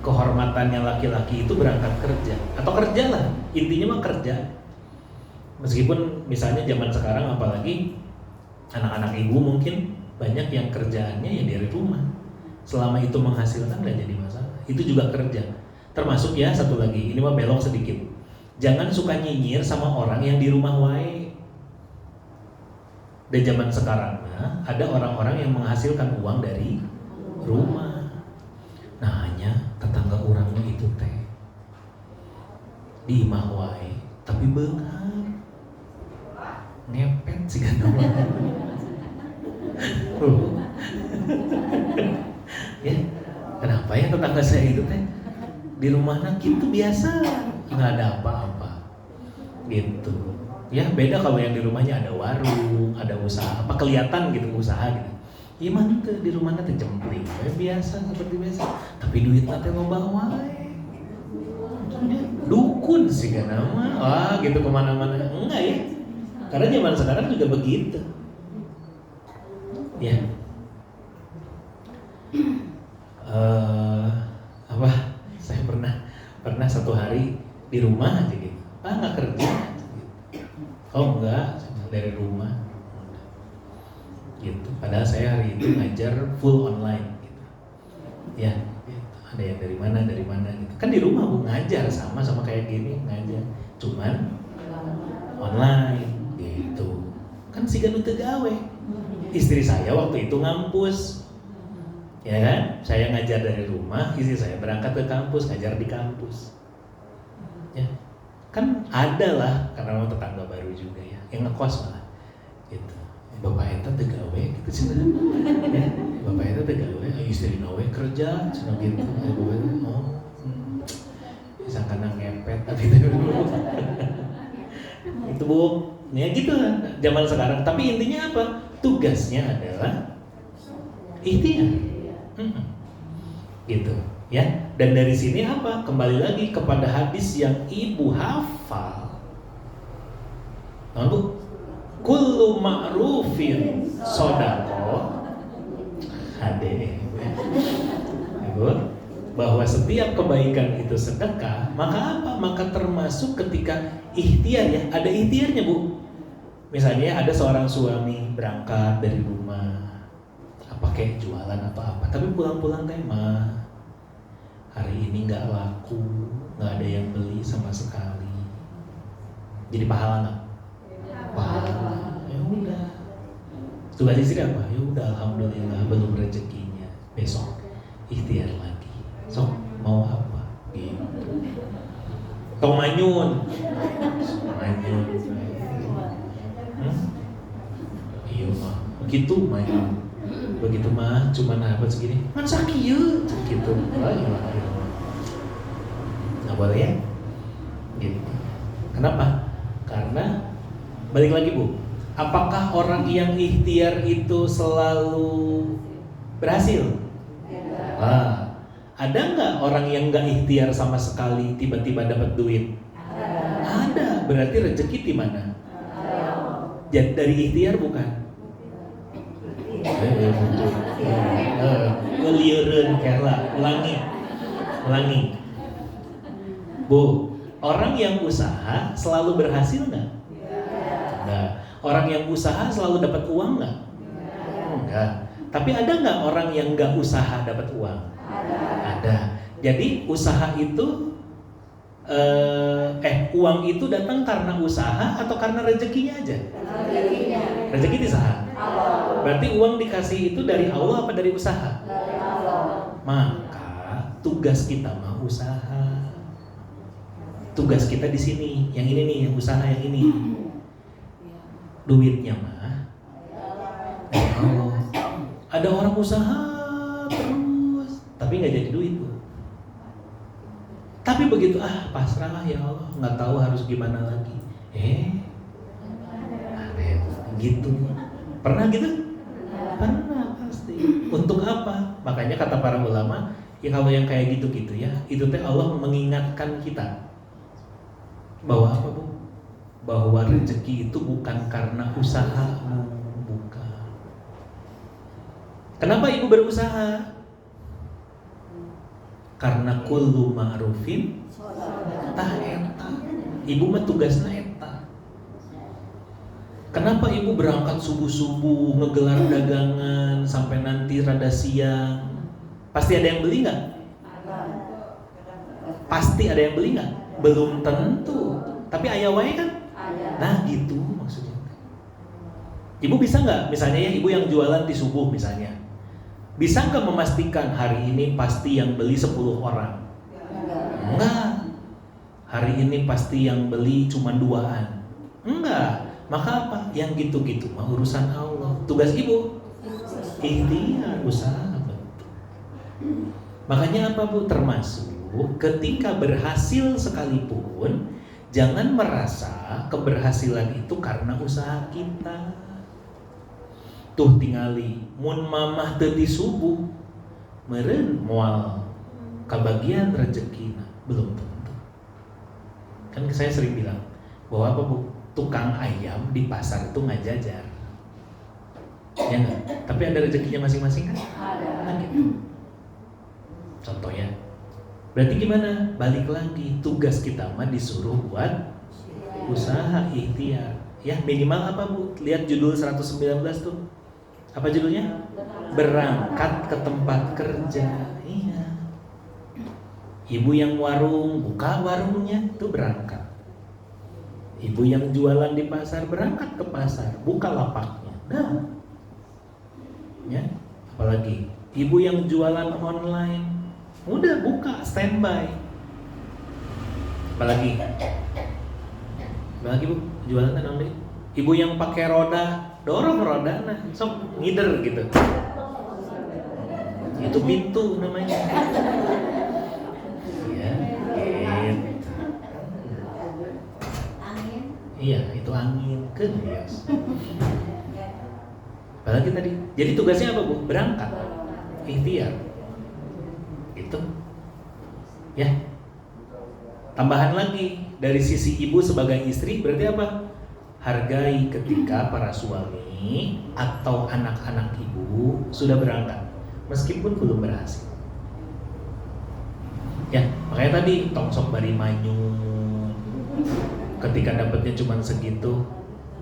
[SPEAKER 1] kehormatannya laki-laki itu berangkat kerja atau kerjalah, intinya mah kerja. Meskipun misalnya zaman sekarang apalagi anak-anak ibu mungkin banyak yang kerjaannya ya dari rumah. Selama itu menghasilkan nggak jadi masalah. Itu juga kerja. Termasuk ya satu lagi, ini mah belok sedikit. Jangan suka nyinyir sama orang yang di rumah wae. Di zaman sekarang ada orang-orang yang menghasilkan uang dari rumah. Nah hanya tetangga orangnya itu teh di imah wae, tapi beunghar. Ngepet sih kan nama. Ya, kenapa ya tetangga saya itu teh di rumahnya gitu biasa, nggak ada apa-apa, gitu. Ya beda kalau yang di rumahnya ada warung, ada usaha, apa kelihatan gitu usaha gitu. Gimana tuh di rumahnya teh jempling, biasa seperti biasa. Tapi duitnya teh mau bawa, dukun sih kan nama, gitu kemana-mana enggak ya. Karena zaman sekarang juga begitu. Ya. Saya pernah satu hari di rumah aja gitu. Nggak kerja. Oh enggak, dari rumah. Gitu. Padahal saya hari itu ngajar full online gitu. Ya, gitu. Ada yang dari mana gitu. Kan di rumah Bu ngajar sama kayak gini ngajar. Cuman online. Gitu. Kan si ganu teu gawe. Istri saya waktu itu ngampus. Ya kan? Saya ngajar dari rumah, istri saya berangkat ke kampus, ngajar di kampus. Ya. Kan ada lah karena tetangga baru juga ya, yang ngekos malah. Gitu. Bapak eta teu gawe gitu cenah. Ya, bapak eta teu gawe, istri nawe kerja cenah gitu. Bisa kana ngepet tapi itu Bu. Ya gitu lah zaman sekarang. Tapi intinya apa? Tugasnya adalah ikhtiar. Gitu ya. Dan dari sini apa? Kembali lagi kepada hadis yang ibu hafal. Lalu kullu ma'rufin shadaqah. Hade. Ibu, bahwa setiap kebaikan itu sedekah, maka apa? Maka termasuk ketika ikhtiar ya. Ada ikhtiarnya Bu. Misalnya ada seorang suami berangkat dari rumah, apa kayak jualan atau apa, tapi pulang-pulang tema hari ini nggak laku, nggak ada yang beli sama sekali. Jadi pahala nggak? Pahala. Ya udah. Tugas istri apa? Ya udah, alhamdulillah belum rezekinya. Besok ikhtiar lagi. Sok mau apa? Gitu. Tong manyun. Manyun. Iya mah. Begitu manyun. Begitu mah cuma apa segini. Kan sakit ya. Gitu. Nggak boleh ya? Gitu. Kenapa? Karena balik lagi Bu. Apakah orang yang ikhtiar itu selalu berhasil? Ada nggak orang yang nggak ikhtiar sama sekali tiba-tiba dapat duit? Ada. Berarti rezeki di mana? Jadi dari ikhtiar bukan? Ngeliureun kela, ulangi. Bu, orang yang usaha selalu berhasil nggak? Nggak. Orang yang usaha selalu dapat uang nggak? Enggak. Tapi ada nggak orang yang nggak usaha dapat uang? Ada. Jadi usaha itu uang itu datang karena usaha atau karena rezekinya aja? Rezeki di usaha. Berarti uang dikasih itu dari Allah apa dari usaha? Dari Allah. Maka tugas kita mah usaha. Tugas kita di sini, yang ini nih, yang usaha yang ini. Duitnya mah Allah. Ada orang usaha terus tapi nggak jadi duit Bu. Tapi begitu pasrah lah ya Allah, nggak tahu harus gimana lagi. Gitu. Pernah gitu? Pernah pasti. Untuk apa? Makanya kata para ulama, ya kalau yang kayak gitu-gitu ya, itu teh Allah mengingatkan kita bahwa apa Bu? Bahwa rezeki itu bukan karena usahamu, bukan. Kenapa ibu berusaha? Karena kullu ma'rufin tah eta. Ibu mah tugasna eta. Kenapa ibu berangkat subuh-subuh ngegelar dagangan sampai nanti rada siang? Pasti ada yang beli nggak? Pasti ada yang beli nggak? Belum tentu. Tapi aya wae kan? Nah gitu maksudnya. Ibu bisa nggak, misalnya ya ibu yang jualan di subuh misalnya, bisa nggak memastikan hari ini pasti yang beli 10 orang? Enggak. Hari ini pasti yang beli cuma 2-an? Enggak. Maka apa? Yang gitu-gitu mah urusan Allah. Tugas ibu ikhtiar, usaha. Makanya apa Bu? Termasuk ketika berhasil sekalipun, jangan merasa keberhasilan itu karena usaha kita. Tuh tingali mun mamah teu di subuh meureun moal kabagian rezekina belum tentu. Kan saya sering bilang bahwa apa Bu? Tukang ayam di pasar itu ngajajar. Ya enggak? Tapi ada rezekinya masing-masing kan? Ada. Nah, gitu. Contohnya. Berarti gimana? Balik lagi, tugas kita mah disuruh buat usaha ikhtiar. Ya minimal apa Bu? Lihat judul 119 tuh. Apa judulnya? Berangkat ke tempat kerja. Iya. Ibu yang warung buka warungnya tuh berangkat. Ibu yang jualan di pasar berangkat ke pasar, buka lapaknya. Nah. Ya, apalagi ibu yang jualan online udah buka standby. Apalagi Bu, jualan online. Ibu yang pakai roda, dorong roda, nah sok ngider gitu. Itu pintu namanya. Ya, gitu. Iya, itu angin kan bias. Apalagi tadi. Jadi tugasnya apa Bu? Berangkat, ikhtiar. Itu ya. Tambahan lagi dari sisi ibu sebagai istri berarti apa? Hargai ketika para suami atau anak-anak ibu sudah berangkat meskipun belum berhasil. Ya, makanya tadi tongsok bari manyun. Ketika dapatnya cuma segitu,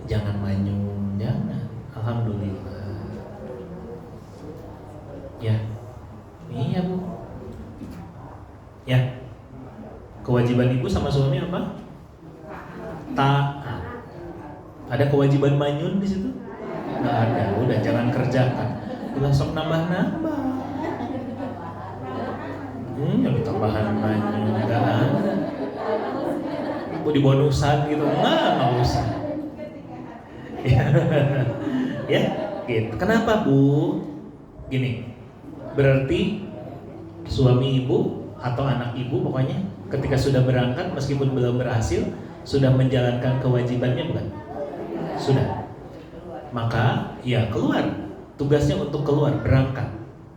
[SPEAKER 1] jangan manyun, jangan. Alhamdulillah. Ya, iya Bu. Ya, kewajiban ibu sama suami apa? Taat. Ada kewajiban manyun di situ? Nggak ada. Udah jangan kerjakan. Udah sok nambah-nambah. Yang tambahan manyun nggak ada. Mau dibonusan gitu nggak usah. Ya, gitu. Kenapa Bu? Gini, berarti suami ibu atau anak ibu pokoknya ketika sudah berangkat meskipun belum berhasil sudah menjalankan kewajibannya bukan? Sudah. Maka ya keluar, tugasnya untuk keluar berangkat.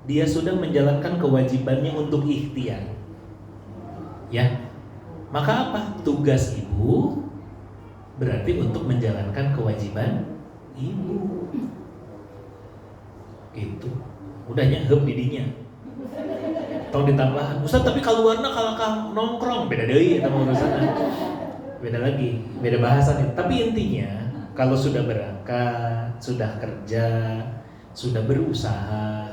[SPEAKER 1] Dia sudah menjalankan kewajibannya untuk ikhtiar. Ya. Maka apa? Tugas ibu berarti untuk menjalankan kewajiban ibu. Itu. Udahnya heup didinya. Tong ditambah, Ustaz tapi keluarna kalakah nongkrong beda deui eta mah urusanna. Beda lagi, beda bahasa nih. Tapi intinya kalau sudah berangkat, sudah kerja, sudah berusaha,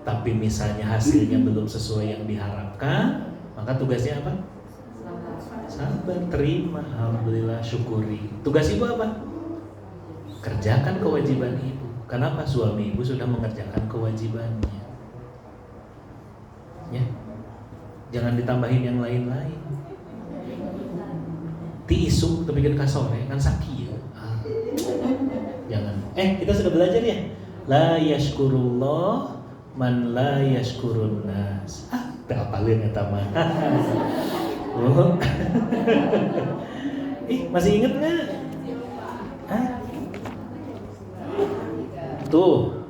[SPEAKER 1] tapi misalnya hasilnya belum sesuai yang diharapkan, maka tugasnya apa? Sabar, terima, alhamdulillah, syukuri. Tugas ibu apa? Kerjakan kewajiban ibu. Kenapa? Suami ibu sudah mengerjakan kewajibannya. Ya, jangan ditambahin yang lain-lain. Ti isu kebikin kasore kan saki ya. Jangan. Kita sudah belajar ya. La yashkurullah man la yashkurun nas. Tak apalin eta mah. Oh. Masih inget nggak? Tuh,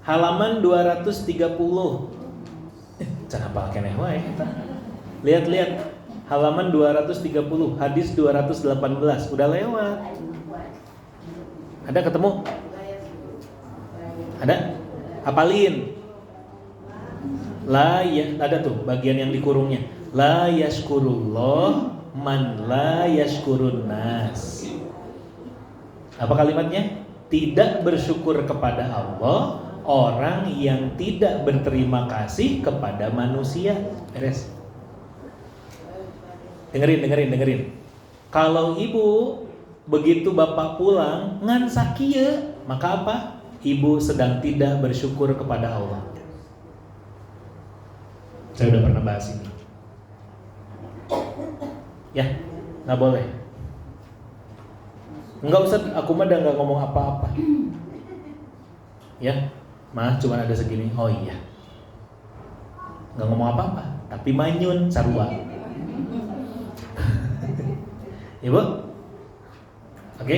[SPEAKER 1] halaman 230. Cara apa keneh wae eta. Lihat-lihat. Halaman 230, hadis 218. Udah lewat. Ada ketemu? Ada? Hafalin. Ada tuh bagian yang dikurungnya. La yashkurullah man la yashkurun nas. Apa kalimatnya? Tidak bersyukur kepada Allah orang yang tidak berterima kasih kepada manusia. Beres. Dengerin. Kalau ibu begitu bapak pulang ngan sakieu, maka apa? Ibu sedang tidak bersyukur kepada Allah. Saya udah pernah bahas ini. Ya, nggak boleh. Enggak Ustaz, aku mah udah nggak ngomong apa-apa. Ya, mah cuma ada segini. Oh iya, nggak ngomong apa-apa, tapi manyun sarua. Ibu, oke,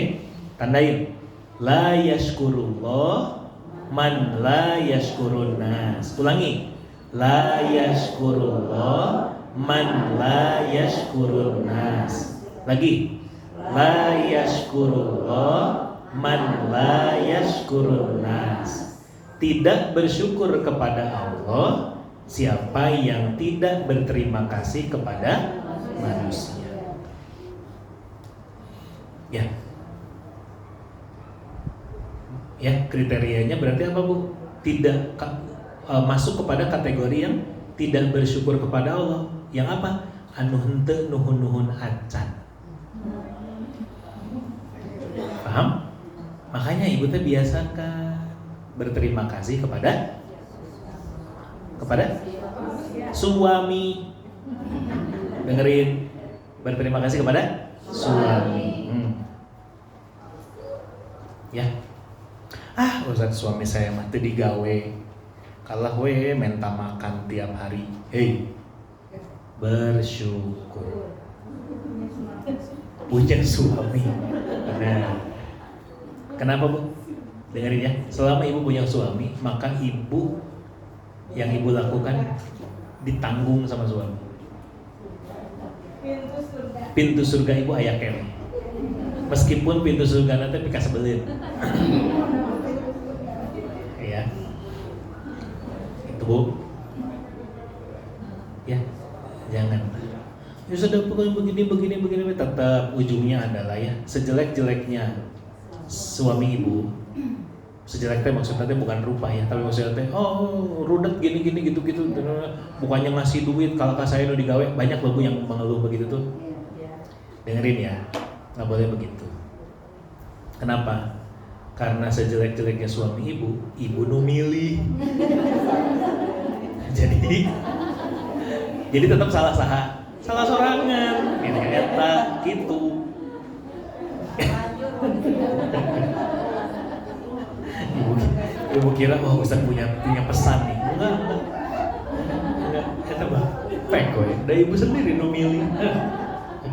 [SPEAKER 1] tandain. La yashkurullah man la yashkurun nas. Ulangi. La yashkurullah man la yashkurun nas. Lagi. La yashkurullah man la yashkurun nas. Tidak bersyukur kepada Allah siapa yang tidak berterima kasih kepada manusia. Ya, kriterianya berarti apa Bu? Tidak masuk kepada kategori yang tidak bersyukur kepada Allah. Yang apa? Anu henteu nuhun-nuhun acan. Paham? Makanya ibu teh biasakan berterima kasih kepada suami. Dengerin, berterima kasih kepada suami. Ya. Ustaz suami saya mah teu digawe. Kalah we minta makan tiap hari. Hei. Bersyukur. Punya suami. Nah. Kenapa Bu? Dengerin ya. Selama ibu punya suami, maka yang ibu lakukan ditanggung sama suami. Pintu surga ibu aya kene. Meskipun pintu surga nanti pika sebelin. Ya. Itu Bu. Ya. Jangan. Ya sudah pokoknya begini tetap ujungnya adalah ya sejelek-jeleknya suami ibu. Sejelek teh maksudnya bukan rupa ya, tapi maksudnya teh rudet gini gitu. Bukannya ngasih duit kalau saya udah digawe, banyak loh Bu yang mengeluh begitu tuh. Dengerin ya. Nggak boleh begitu. Kenapa? Karena sejelek-jeleknya suami ibu nu milih. jadi tetap salah sorangan. Ini eta gitu. Ibu kira Ustaz punya pesan nih. Enggak. Eta mah pek we. Da ibu sendiri nu milih.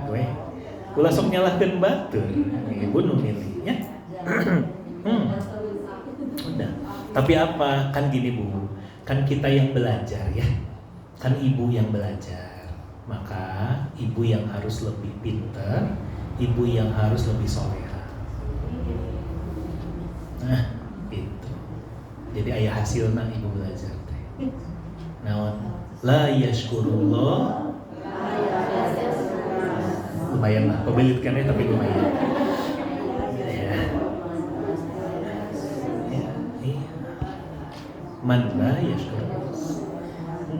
[SPEAKER 1] We. Kula sok nyalahkeun batur. Ibu nu milih nya. Udah. Tapi apa? Kan gini Bu. Kan kita yang belajar ya. Kan ibu yang belajar. Maka ibu yang harus lebih pintar, ibu yang harus lebih soleha. Nah, itu. Jadi ayah hasilna ibu belajar teh. Naon? La yashkurullah. Lumayan lah, pebelitkannya tapi lumayan. Man la yashkurullah.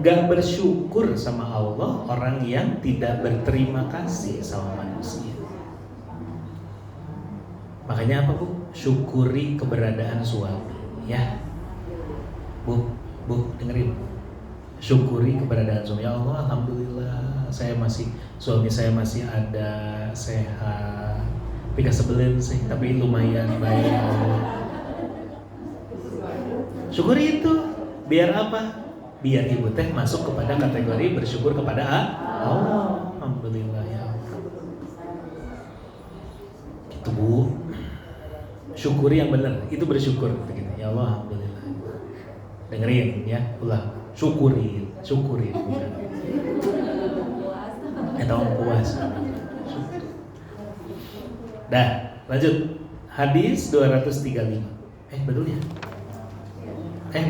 [SPEAKER 1] Gak bersyukur sama Allah orang yang tidak berterima kasih sama manusia. Makanya apa Bu? Syukuri keberadaan suami ya. Bu dengerin. Syukuri keberadaan suami. Ya Allah, alhamdulillah suami saya masih ada, sehat. Tapi gak sebelin sih, tapi lumayan baik. Syukuri itu. Biar apa? Biar ibu teh masuk kepada kategori bersyukur kepada Allah. Alhamdulillah ya Allah. Itu Bu. Syukuri yang benar, itu bersyukur begitu. Ya Allah, alhamdulillah. Dengerin ya, ulah. Syukuri bukan. Puas. Dah, lanjut. Hadis 235. Betul ya?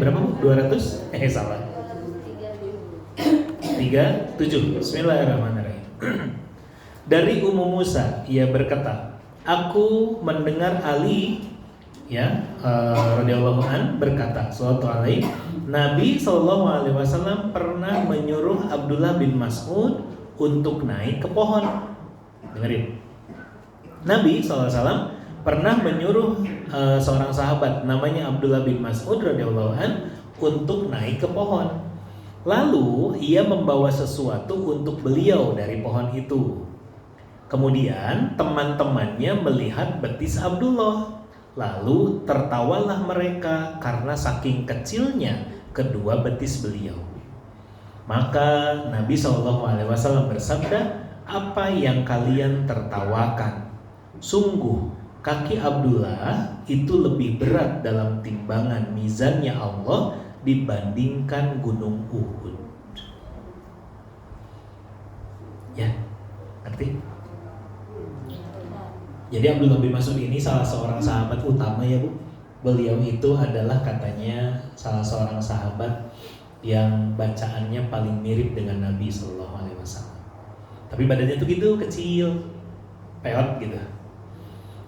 [SPEAKER 1] Berapa Bu? 200? Salah. 37. Bismillahirrahmanirrahim. Dari Ummu Musa, ia berkata, aku mendengar Ali radhiyallahu an berkata, sallallahu alaihi, Nabi sallallahu alaihi wasallam pernah menyuruh Abdullah bin Mas'ud untuk naik ke pohon. Dengerin. Nabi sallallahu alaihi wasallam pernah menyuruh seorang sahabat namanya Abdullah bin Mas'ud radhiyallahu an untuk naik ke pohon. Lalu ia membawa sesuatu untuk beliau dari pohon itu. Kemudian teman-temannya melihat betis Abdullah. Lalu tertawalah mereka karena saking kecilnya kedua betis beliau. Maka Nabi SAW bersabda, apa yang kalian tertawakan? Sungguh kaki Abdullah itu lebih berat dalam timbangan mizannya Allah dibandingkan gunung Uhud. Ya, ngerti? Jadi Abdullah bin Mas'ud ini salah seorang sahabat utama ya Bu. Beliau itu adalah katanya salah seorang sahabat yang bacaannya paling mirip dengan Nabi SAW. Tapi badannya tuh gitu kecil, peot gitu.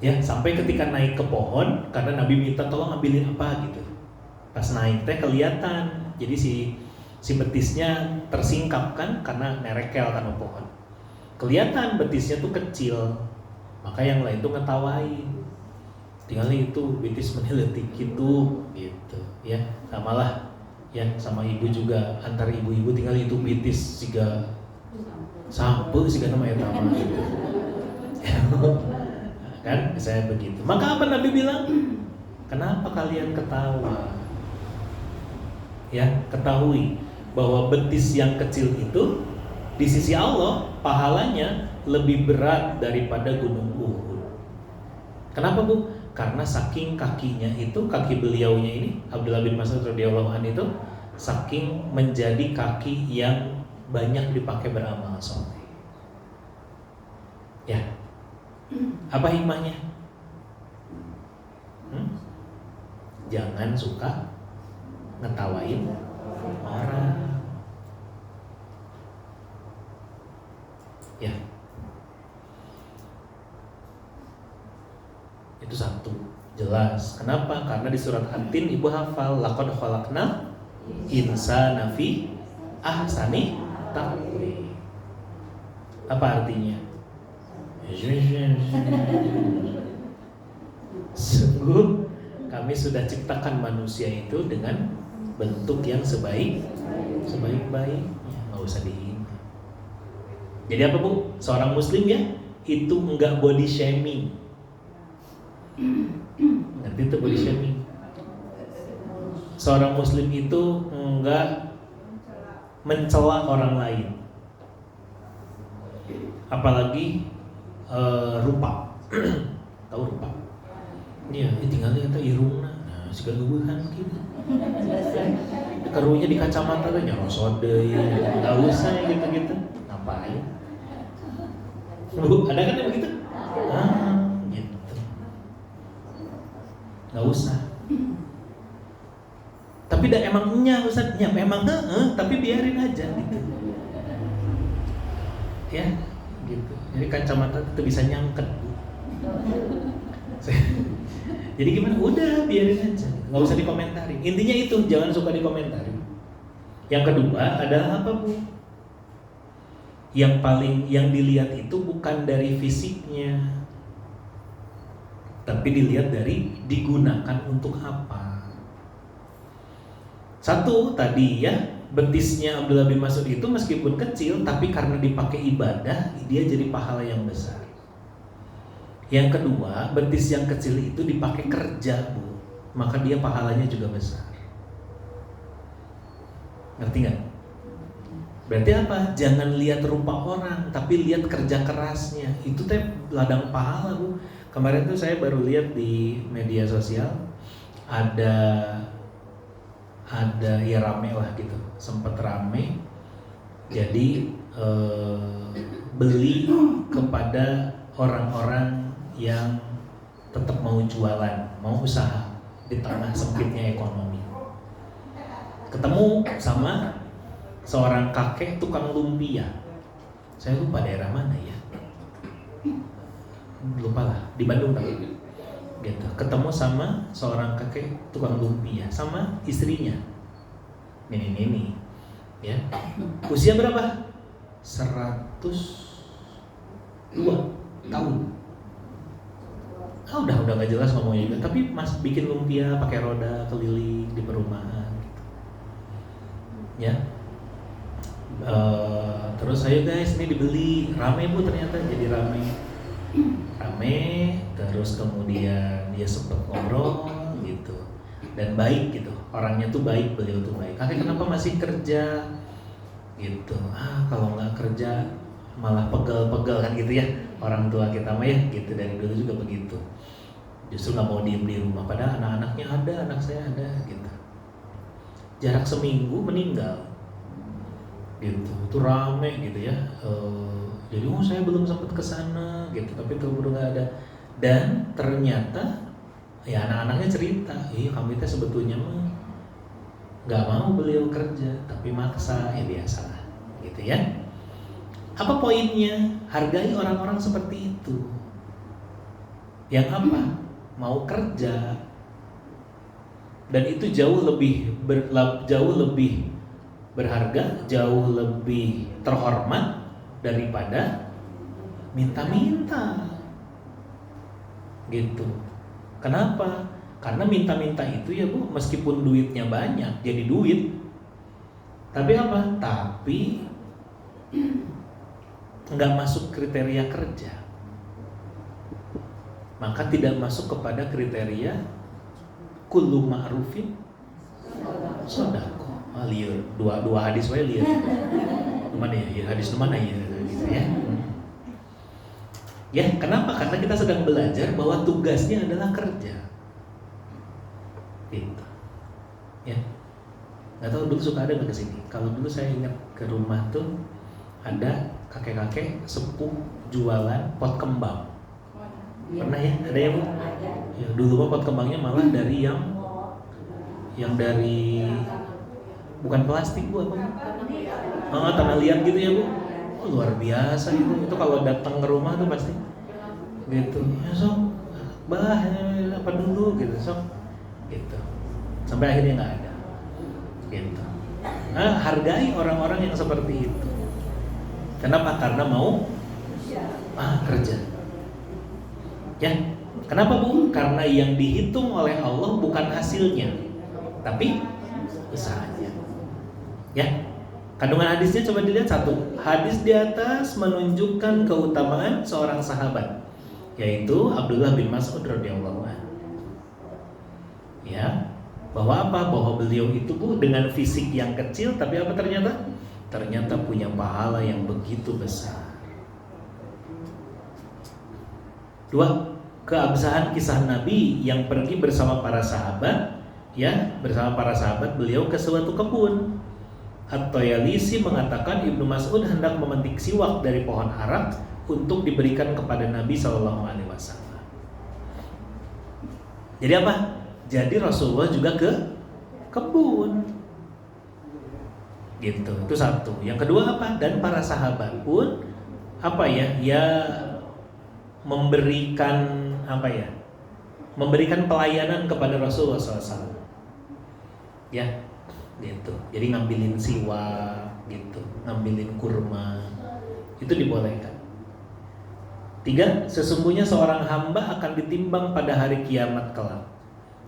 [SPEAKER 1] Ya, sampai ketika naik ke pohon karena Nabi minta tolong ambilin apa gitu. Pas naik teh kelihatan. Jadi si betisnya tersingkap kan karena nerekel karena pohon. Kelihatan betisnya tuh kecil. Maka yang lain tuh ngetawain. Tinggal itu betis meneletik gitu ya. Samalah ya sama ibu juga, antar ibu-ibu tinggal itu betis siga sampe siga nama eta mah gitu. Kan saya begitu. Maka apa Nabi bilang? Kenapa kalian ketawa? Ya, ketahui bahwa betis yang kecil itu di sisi Allah pahalanya lebih berat daripada gunung Uhud. Kenapa Bu? Karena saking kakinya itu, kaki beliaunya ini Abdullah bin Mas'ud radhiyallahu anhu itu saking menjadi kaki yang banyak dipakai beramal soleh. Ya, apa hikmahnya? Jangan suka ngetawain orang. Ya, itu satu jelas. Kenapa? Karena di surat An-Tin ibu hafal laqad khalaqnal insana fi ahsani taqwim. Apa artinya? sungguh kami sudah ciptakan manusia itu dengan bentuk yang sebaik-baiknya, nggak usah dihina. Jadi apa Bu? Seorang muslim ya, itu enggak body shaming. Ngerti itu body shaming? Seorang muslim itu enggak mencela orang lain. Apalagi rupa. Tahu rupa? Iya, tinggalnya kata irungna. Nah, segala gubuhan gitu. Kerunya di kacamata tuh nyerosot deh. Enggak usah gitu-gitu. Ngapain? Bu, ada kan yang begitu? Gitu. Nggak usah. Tapi dah emangnya Ustaznya, memang tapi biarin aja gitu. Ya, gitu. Jadi kacamata itu bisa nyangket, Bu. Jadi gimana? Udah biarin aja, nggak usah dikomentari. Intinya itu, jangan suka dikomentari. Yang kedua adalah apa, Bu? Yang dilihat itu bukan dari fisiknya, tapi dilihat dari digunakan untuk apa. Satu tadi ya, betisnya Abdullah bin Mas'ud itu meskipun kecil, tapi karena dipakai ibadah, dia jadi pahala yang besar. Yang kedua, betis yang kecil itu dipakai kerja, Bu, maka dia pahalanya juga besar. Ngerti nggak? Berarti apa? Jangan lihat rupa orang, tapi lihat kerja kerasnya. Itu teh ladang pahala, Bu. Kemarin tuh saya baru lihat di media sosial ada ya rame lah gitu, sempet rame. Jadi beli kepada orang-orang yang tetap mau jualan, mau usaha di tengah sempitnya ekonomi. Ketemu sama seorang kakek tukang lumpia. Saya lupa daerah mana ya. Lupa lah, di Bandung tapi gitu. Ketemu sama seorang kakek tukang lumpia sama istrinya. Ini ya. Usia berapa? 102 tahun. Udah nggak jelas ngomongnya juga. Tapi mas bikin lumpia pakai roda keliling di perumahan gitu. Ya. Terus ayo guys, ini dibeli. Rame, Bu, ternyata jadi rame. Terus kemudian dia sempat ngobrol gitu, dan baik gitu, orangnya tuh baik, beliau tuh baik. Kakek kenapa masih kerja gitu? Kalau nggak kerja malah pegel-pegel kan gitu ya, orang tua kita mah ya gitu, dari dulu juga begitu. Justru nggak mau diem di rumah, padahal anak-anaknya ada, anak saya ada gitu. Jarak seminggu meninggal gitu, itu rame gitu ya. Jadi saya belum sempat ke sana gitu, tapi keburu nggak ada. Dan ternyata ya anak-anaknya cerita, kami teh sebetulnya mah nggak mau beliau kerja, tapi maksa, ya biasalah gitu ya. Apa poinnya? Hargai orang-orang seperti itu. Yang apa? Mau kerja. Dan itu jauh lebih berharga, jauh lebih terhormat daripada minta-minta gitu. Kenapa? Karena minta-minta itu ya, Bu, meskipun duitnya banyak jadi duit, tapi apa? Tapi nggak masuk kriteria kerja, maka tidak masuk kepada kriteria kullu ma'rufin shadaqah. Liur dua hadis wae liur. Mana ya? Hadis mana ya? Gitu ya. Ya, kenapa? Karena kita sedang belajar bahwa tugasnya adalah kerja. Gitu. Ya. Nggak tahu dulu suka ada nggak kesini. Kalau dulu saya ingat ke rumah tuh ada kakek-kakek sepuh jualan pot kembang. Pernah ya? Ada ya, Bu? Ya, dulu mah pot kembangnya malah dari yang dari bukan plastik, Bu, apa? Tanah liat gitu ya, Bu. Luar biasa itu kalau datang ke rumah tuh pasti gitu. Ya sok, apa dulu gitu, sok gitu. Sampai akhirnya nggak ada. Gitu. Hargai orang-orang yang seperti itu. Kenapa? Karena mau kerja. Ya, Kenapa Bu? Karena yang dihitung oleh Allah bukan hasilnya, tapi usahanya. Ya, kandungan hadisnya coba dilihat satu. Hadis di atas menunjukkan keutamaan seorang sahabat, yaitu Abdullah bin Mas'ud radhiyallahu anhu. Ya, bahwa apa? Bahwa beliau itu Bu dengan fisik yang kecil, tapi apa ternyata? Ternyata punya pahala yang begitu besar. Dua, keabsahan kisah Nabi yang pergi bersama para sahabat, ya, bersama para sahabat beliau ke suatu kebun. At-Toyalisi mengatakan Ibnu Mas'ud hendak memetik siwak dari pohon arak untuk diberikan kepada Nabi SAW. Jadi apa? Jadi Rasulullah juga ke kebun. Gitu. Itu satu. Yang kedua apa? Dan para sahabat pun apa ya? Ya memberikan apa ya? Memberikan pelayanan kepada Rasulullah SAW. Ya, gitu. Jadi ngambilin siwak, gitu, ngambilin kurma, itu dibolehkan. Tiga, sesungguhnya seorang hamba akan ditimbang pada hari kiamat kelak.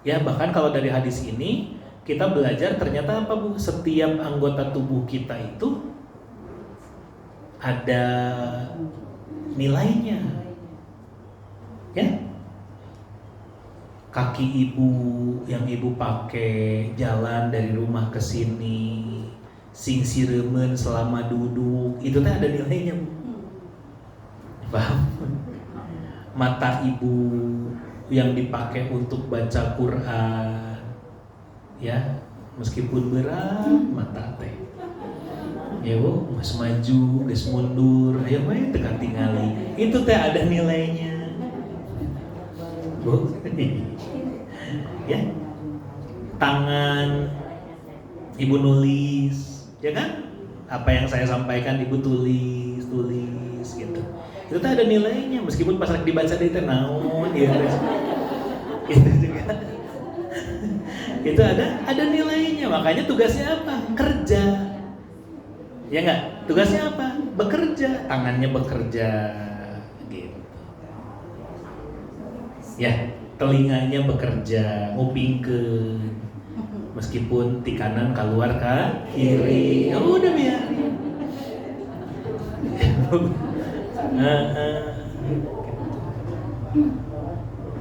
[SPEAKER 1] Ya, bahkan kalau dari hadis ini kita belajar ternyata apa Bu? Setiap anggota tubuh kita itu ada nilainya. Ya, kaki ibu yang ibu pakai jalan dari rumah ke sini, sing siremen selama duduk, itu teh ada nilainya Bu. Paham? Mata ibu yang dipakai untuk baca Quran, ya, meskipun berat mata teh. Ya Bu, geus maju, geus mundur, aya mah tekan tingali. Itu teh ada nilainya. Bu. Ya. Tangan ibu nulis, ya kan? Apa yang saya sampaikan ibu tulis gitu. Itu tuh ada nilainya meskipun pas lagi dibaca di naon gitu. Itu juga. Itu ada nilainya, makanya tugasnya apa? Kerja. Ya enggak? Tugasnya apa? Bekerja, tangannya bekerja gitu. Ya, telinganya bekerja, ngupingkeun. Meskipun di kanan keluar ke kiri, ya udah biarin.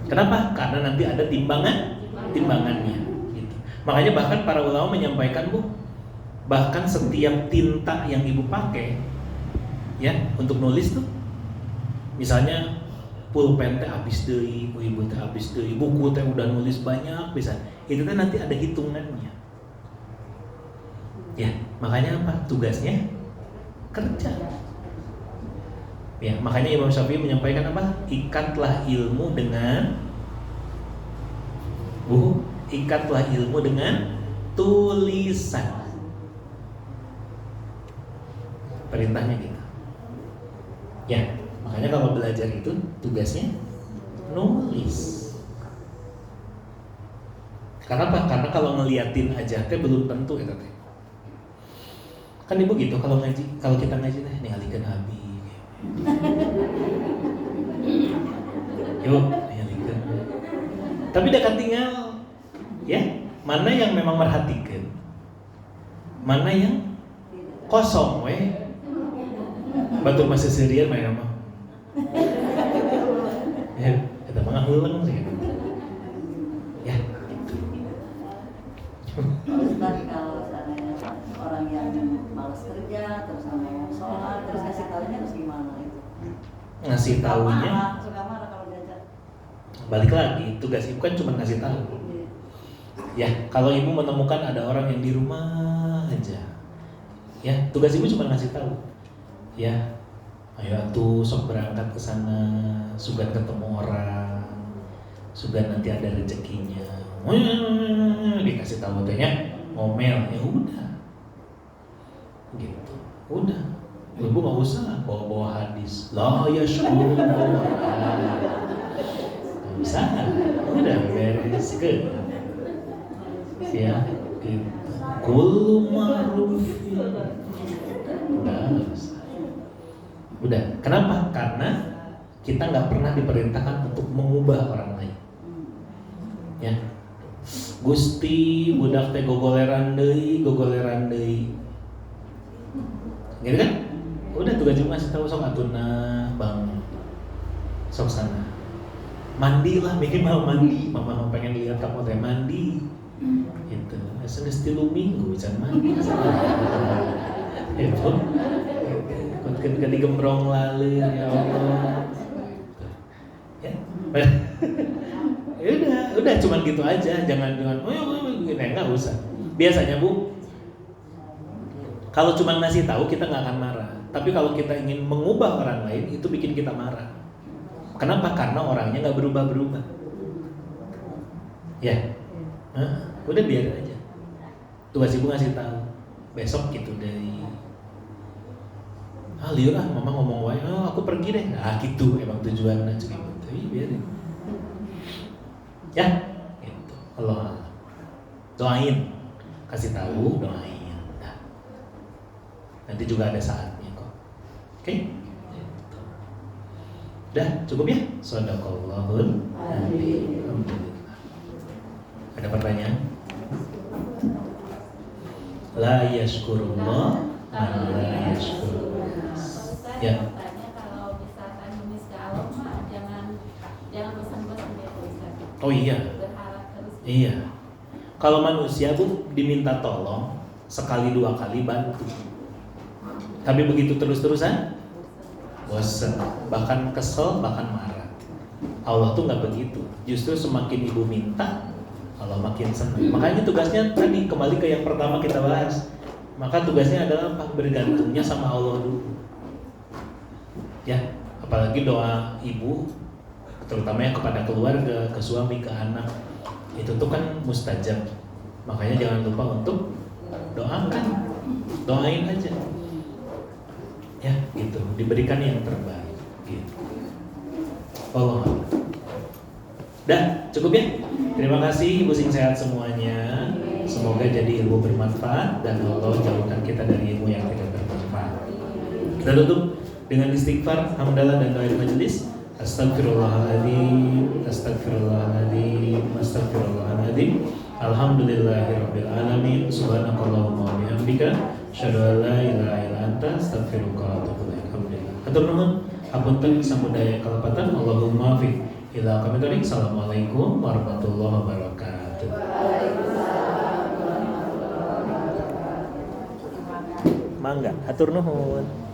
[SPEAKER 1] Kenapa? Karena nanti ada timbangannya. Gitu. Makanya bahkan para ulama menyampaikan Bu, bahkan setiap tinta yang ibu pakai, ya, untuk nulis tuh, misalnya pulpen teh habis deui, ibu teh habis deui, buku teh udah nulis banyak bisa. Itu kan nanti ada hitungannya. Ya, makanya apa? Tugasnya kerja. Ya, makanya Imam Syafi'i menyampaikan apa? Ikatlah ilmu dengan tulisan. Perintahnya gitu. Ya, makanya kalau belajar itu tugasnya nulis. Kenapa? Karena kalau ngeliatin aja teh belum tentu ya teh. Kan ibu gitu kalau kita ngaji teh ningalikeun abi. Yuk, ningalikeun. Tapi dekat tinggal ya, mana yang memang merhatikan, mana yang kosong we. Batur masih serian main apa? Ya, kita mah ngeuleung sih. Ya, gitu.
[SPEAKER 2] Ustaz, kalau seandainya orang yang malas kerja terus mau sholat terus ngasih tahunya terus gimana itu?
[SPEAKER 1] Ngasih tahunya
[SPEAKER 2] suka marah kalau diajak.
[SPEAKER 1] balik lagi, tugas ibu kan cuma ngasih tahu. Ya, kalau ibu menemukan ada orang yang di rumah aja, ya, tugas ibu cuma ngasih tahu. Ya, ayo atuh sok berangkat ke sana, sugan ketemu orang, sugan nanti ada rezekinya. Dikasih tahu tehnya, ngomel, ya udah. Gitu. Udah. Ibu enggak usah bawa-bawa hadis. La yashkurun. Enggak bisa. Udah beres ke. Ya, gitu. Kullu ma'rufin. Udah. Udah. Kenapa? Karena kita nggak pernah diperintahkan untuk mengubah orang lain. Ya, Gusti budak teh gogoleran deui, gitu kan? Udah tugas cuma kasih tahu sok atuna bang, sok sana mandi lah, minimal mandi. Mama pengen lihat kamu teh mandi, itu. Asal 3 minggu bisa mandi. Itu, kan digembrong lalu ya Allah. Ya, udah cuman gitu aja, jangan nggak usah. Biasanya Bu, kalau cuma ngasih tahu kita nggak akan marah. Tapi kalau kita ingin mengubah orang lain, itu bikin kita marah. Kenapa? Karena orangnya nggak berubah-berubah. Ya, udah biar aja. Tugas ibu ngasih tahu. Besok gitu dari liur mama ngomong wae, aku pergi deh. Nah gitu, emang tujuannya gitu. Biarin. Ya, gitu. Allah doain, kasih tahu, doain. Nah, nanti juga ada saatnya kok. Oke? Gitu. Udah cukup ya? Shadaqallahul adzim. Alhamdulillah. Ada pertanyaan? La yashkurullah man la yashkurullah. Ya.
[SPEAKER 3] Kalau misalkan nulis ke Allah mah jangan pesan-pesan dia Ustaz.
[SPEAKER 1] Oh iya.
[SPEAKER 3] Berharap terus.
[SPEAKER 1] Iya. Kalau manusia Bu diminta tolong sekali 2 kali bantu. Tapi begitu terus-terusan bosan, bahkan kesel, bahkan marah. Allah tuh nggak begitu. Justru semakin ibu minta, Allah makin senang. Makanya tugasnya tadi kembali ke yang pertama kita bahas. Maka tugasnya adalah apa? Bergantungnya sama Allah dulu. Ya, apalagi doa ibu, terutama kepada keluarga, ke suami, ke anak, itu tuh kan mustajab. Makanya jangan lupa untuk doakan, doain aja. Ya, gitu. Diberikan yang terbaik. Gitu. Allah. Dah, cukup ya. Terima kasih, pusing sehat semuanya. Semoga jadi ilmu bermanfaat dan Allah jauhkan kita dari ilmu yang tidak bermanfaat. Kita tutup dengan istighfar, hamdalah dan doa majelis. Astagfirullahaladzim, astagfirullahaladzim, astagfirullahaladzim. Alhamdulillahirabbil alamin. Subhanakallahumma wa bihamdika, asyhadu an la ilaha illa anta, astaghfiruka wa atubu ilaik. Alhamdulillah. Hatur nuhun, hapunten samudaya kalepatan. Allahumma fi ila kami tarik. Assalamualaikum warahmatullahi wabarakatuh. Mangga, hatur nuhun.